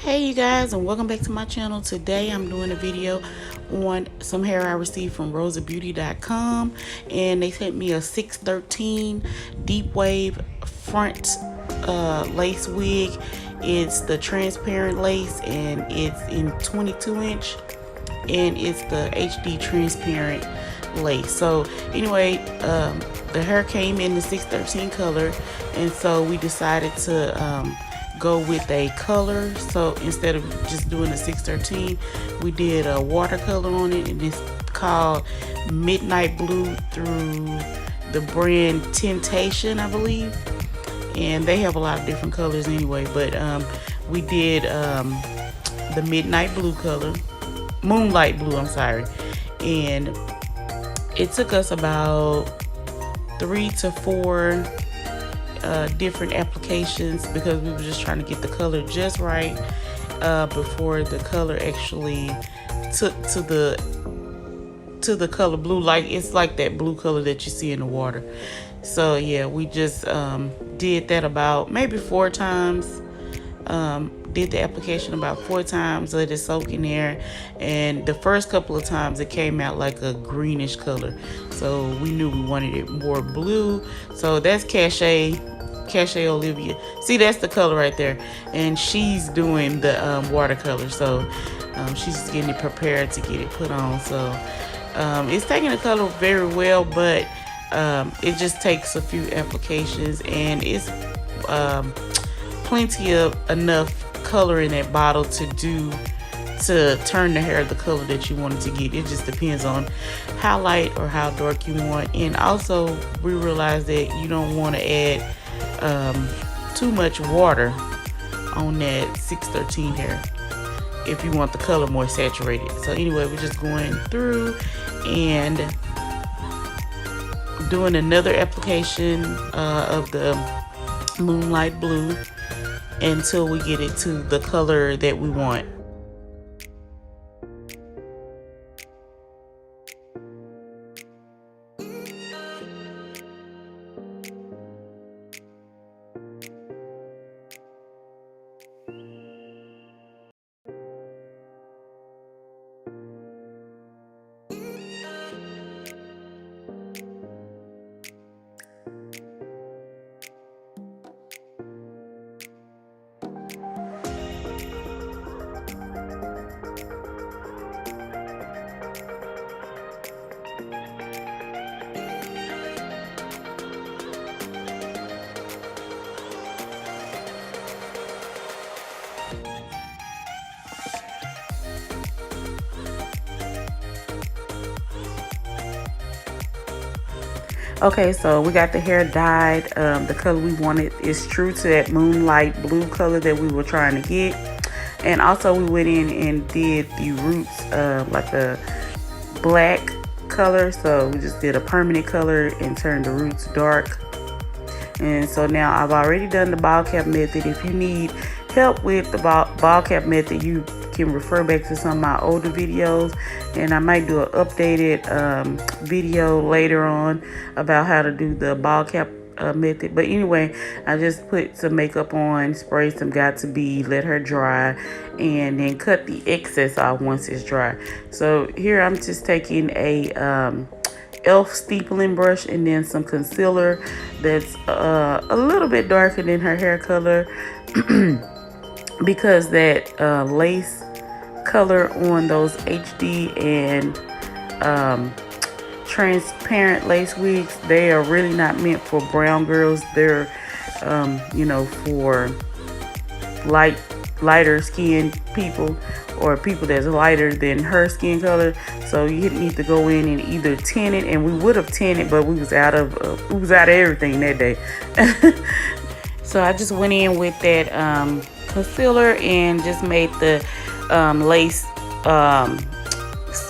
Hey you guys, and welcome back to my channel. Today I'm doing a video on some hair I received from Rosabeauty.com, and they sent me a 613 deep wave front lace wig. It's the transparent lace and it's in 22-inch, and it's the HD transparent lace. So anyway, the hair came in the 613 color, and so we decided to go with a color. So instead of just doing the 613, we did a watercolor on it, and it's called Midnight Blue through the brand Temptation, I believe. And they have a lot of different colors anyway, but we did the midnight blue color, moonlight blue, I'm sorry. And it took us about 3 to 4 different applications, because we were just trying to get the color just right before the color actually took to the color blue. Like, it's like that blue color that you see in the water. So yeah, we just did that about maybe 4 times. Did the application about 4 times, let it soak in there, and the first couple of times it came out like a greenish color, so we knew we wanted it more blue. So that's Cachet Olivia. See, that's the color right there, and she's doing the watercolor. So she's just getting it prepared to get it put on. So it's taking the color very well, but it just takes a few applications, and it's plenty of enough color in that bottle to turn the hair the color that you want it to get. It just depends on how light or how dark you want. And also, we realized that you don't want to add too much water on that 613 hair if you want the color more saturated. So anyway, we're just going through and doing another application of the moonlight blue until we get it to the color that we want. Okay, so we got the hair dyed. The color we wanted is true to that moonlight blue color that we were trying to get. And also we went in and did the roots like a black color. So we just did a permanent color and turned the roots dark. And so now I've already done the ball cap method. If you need help with the ball cap method, you can refer back to some of my older videos, and I might do an updated video later on about how to do the ball cap method. But anyway, I just put some makeup on, sprayed some Got To Be, let her dry, and then cut the excess off once it's dry. So here I'm just taking a elf steepling brush and then some concealer that's a little bit darker than her hair color because that lace color on those HD and transparent lace wigs, they are really not meant for brown girls. They're you know, for lighter skinned people, or people that's lighter than her skin color. So you need to go in and either tint it, and we would have tinted, but we was out of everything that day. So I just went in with that concealer and just made the lace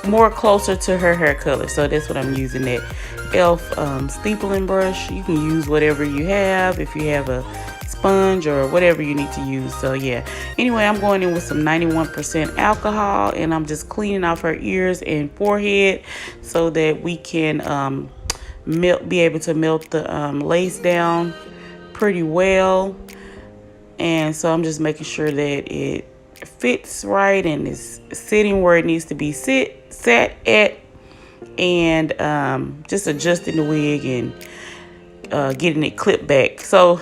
more closer to her hair color. So that's what I'm using, that elf steepling brush. You can use whatever you have, if you have a sponge or whatever you need to use. So yeah, anyway, I'm going in with some 91% alcohol, and I'm just cleaning off her ears and forehead so that we can be able to melt the lace down pretty well. And so I'm just making sure that it fits right and is sitting where it needs to be sat at, and just adjusting the wig and getting it clipped back. So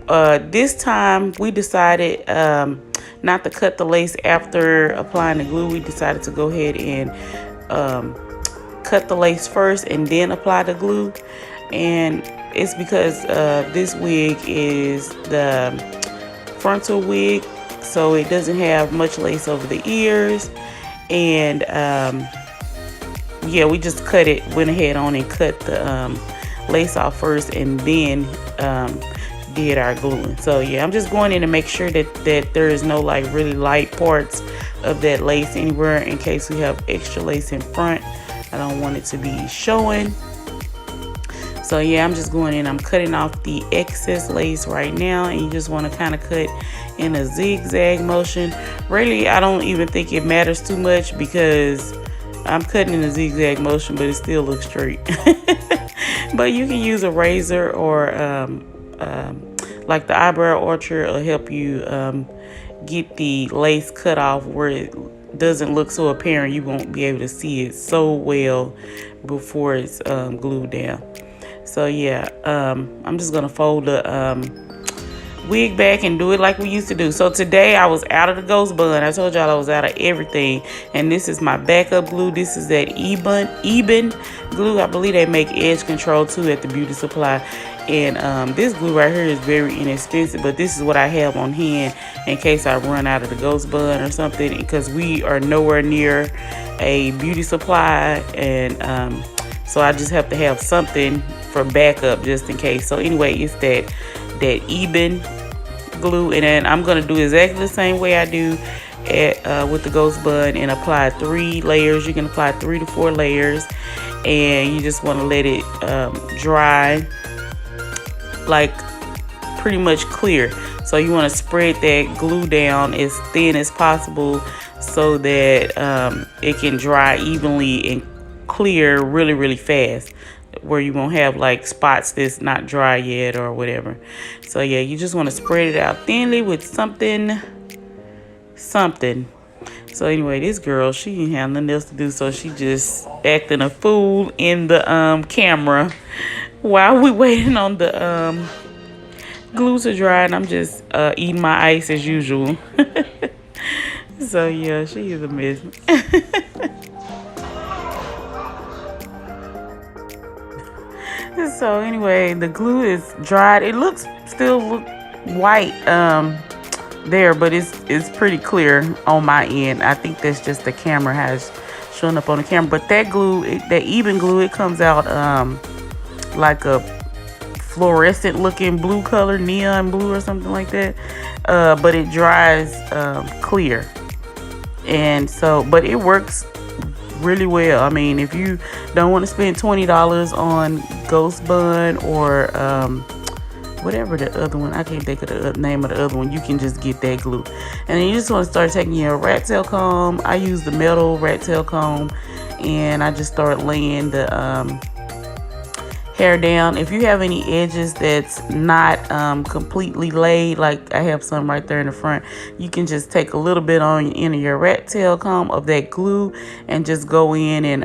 this time we decided not to cut the lace after applying the glue. We decided to go ahead and cut the lace first and then apply the glue. And it's because this wig is the frontal wig, so it doesn't have much lace over the ears. And yeah, we just went ahead on and cut the lace off first and then did our gluing. So yeah, I'm just going in to make sure that there is no like really light parts of that lace anywhere, in case we have extra lace in front. I don't want it to be showing. So yeah, I'm just going in, I'm cutting off the excess lace right now, and you just want to kind of cut in a zigzag motion. Really, I don't even think it matters too much because I'm cutting in a zigzag motion, but it still looks straight. But you can use a razor, or like the eyebrow orchard will help you get the lace cut off where it doesn't look so apparent. You won't be able to see it so well before it's glued down. So yeah, I'm just gonna fold the wig back and do it like we used to do. So today I was out of the ghost bun. I told y'all I was out of everything, and this is my backup glue. This is that Eben glue. I believe they make edge control too at the beauty supply. And this glue right here is very inexpensive, but this is what I have on hand in case I run out of the ghost bun or something, because we are nowhere near a beauty supply, and so I just have to have something for backup just in case. So anyway, it's that Eben glue, and then I'm gonna do exactly the same way I do with the ghost bun, and apply 3 layers. You can apply 3 to 4 layers, and you just want to let it dry, like pretty much clear. So you want to spread that glue down as thin as possible so that it can dry evenly and clear really fast, where you won't have like spots that's not dry yet or whatever. So yeah, you just want to spread it out thinly with something. So anyway, this girl, she didn't have nothing else to do, so she just acting a fool in the camera while we waiting on the glue to dry, and I'm just eating my ice as usual. So yeah, she is a mess. So anyway, the glue is dried. It still look white there, but it's pretty clear on my end. I think that's just the camera has shown up on the camera. But that glue, that Eben glue, it comes out like a fluorescent looking blue color, neon blue or something like that. But it dries clear, and so, but it works really well. I mean, if you don't want to spend $20 on ghost bun or whatever the other one, I can't think of the name of the other one, you can just get that glue. And then you just want to start taking your rat tail comb. I use the metal rat tail comb, and I just start laying the hair down. If you have any edges that's not completely laid, like I have some right there in the front, you can just take a little bit on the end of your rat tail comb of that glue and just go in and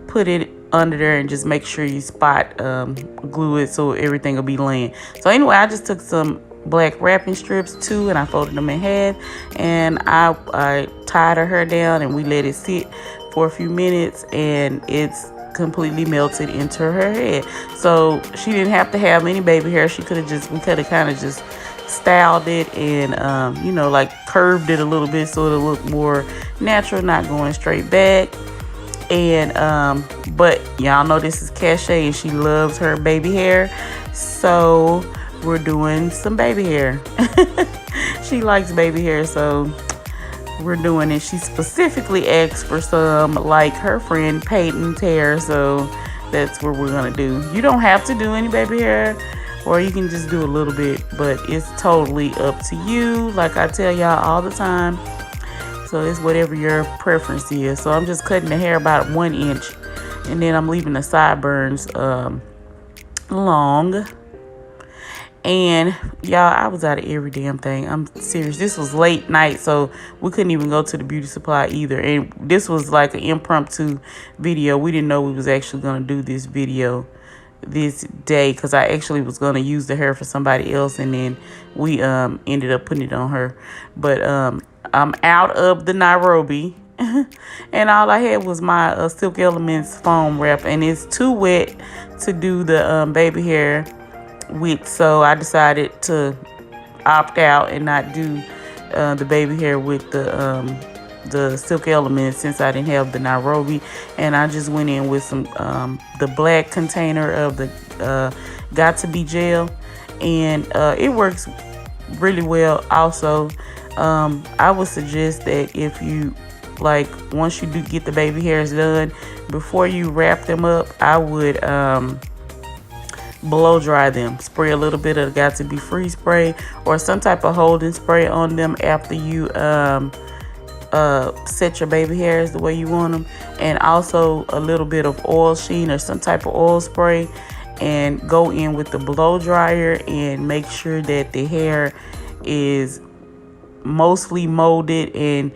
put it under there, and just make sure you spot glue it so everything will be laying. So anyway, I just took some black wrapping strips too, and I folded them in half, and I tied her hair down, and we let it sit for a few minutes, and it's completely melted into her head. So she didn't have to have any baby hair. We could have kind of just styled it and you know, like curved it a little bit so it'll look more natural, not going straight back. And but y'all know this is Cachet, and she loves her baby hair, so we're doing some baby hair. She likes baby hair, so we're doing it. She specifically asked for some, like her friend Peyton's hair, so that's what we're gonna do. You don't have to do any baby hair, or you can just do a little bit, but it's totally up to you, like I tell y'all all the time. So it's whatever your preference is. So I'm just cutting the hair about 1 inch, and then I'm leaving the sideburns long. And y'all, I was out of every damn thing. I'm serious. This was late night, so we couldn't even go to the beauty supply either. And this was like an impromptu video. We didn't know we was actually going to do this video this day, because I actually was going to use the hair for somebody else, and then we ended up putting it on her. But I'm out of the Nairobi. And all I had was my Silk Elements foam wrap, and it's too wet to do the baby hair with, so I decided to opt out and not do the baby hair with the Silk Elements, since I didn't have the Nairobi. And I just went in with some the black container of the Got To Be gel, and it works really well. Also, I would suggest that if you like, once you do get the baby hairs done, before you wrap them up, I would blow dry them. Spray a little bit of Got To Be Free spray or some type of holding spray on them after you set your baby hairs the way you want them, and also a little bit of oil sheen or some type of oil spray, and go in with the blow dryer and make sure that the hair is mostly molded and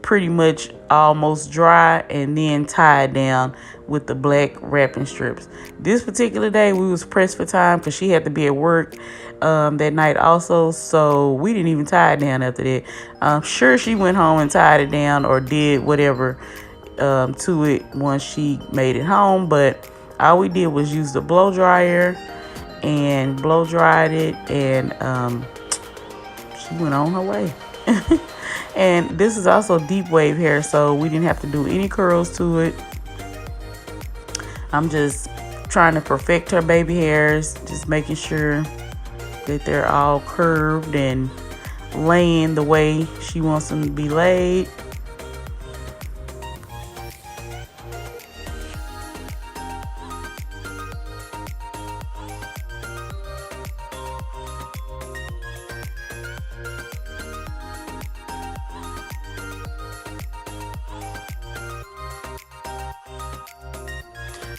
pretty much almost dry, and then tie it down with the black wrapping strips. This particular day we was pressed for time because she had to be at work that night also, so we didn't even tie it down after that. I'm sure she went home and tied it down or did whatever to it once she made it home, but all we did was use the blow dryer and blow dried it, and she went on her way. And this is also deep wave hair, so we didn't have to do any curls to it. I'm just trying to perfect her baby hairs, just making sure that they're all curved and laying the way she wants them to be laid.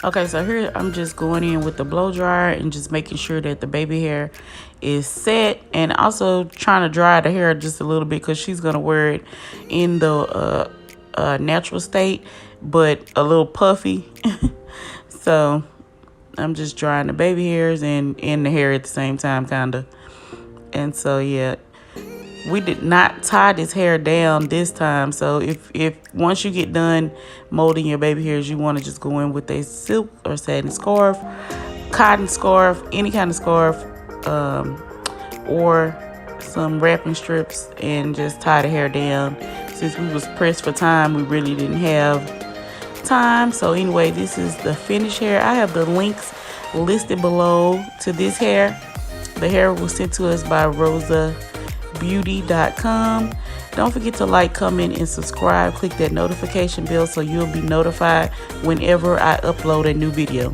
Okay, so here I'm just going in with the blow dryer and just making sure that the baby hair is set, and also trying to dry the hair just a little bit because she's going to wear it in the natural state, but a little puffy. So I'm just drying the baby hairs and the hair at the same time, kind of. And so, yeah. We did not tie this hair down this time, so if once you get done molding your baby hairs, you want to just go in with a silk or satin scarf, cotton scarf, any kind of scarf, or some wrapping strips, and just tie the hair down. Since we was pressed for time, we really didn't have time. So anyway, this is the finished hair. I have the links listed below to this hair. The hair was sent to us by Rosabeauty.com. Don't forget to like, comment, and subscribe. Click that notification bell so you'll be notified whenever I upload a new video.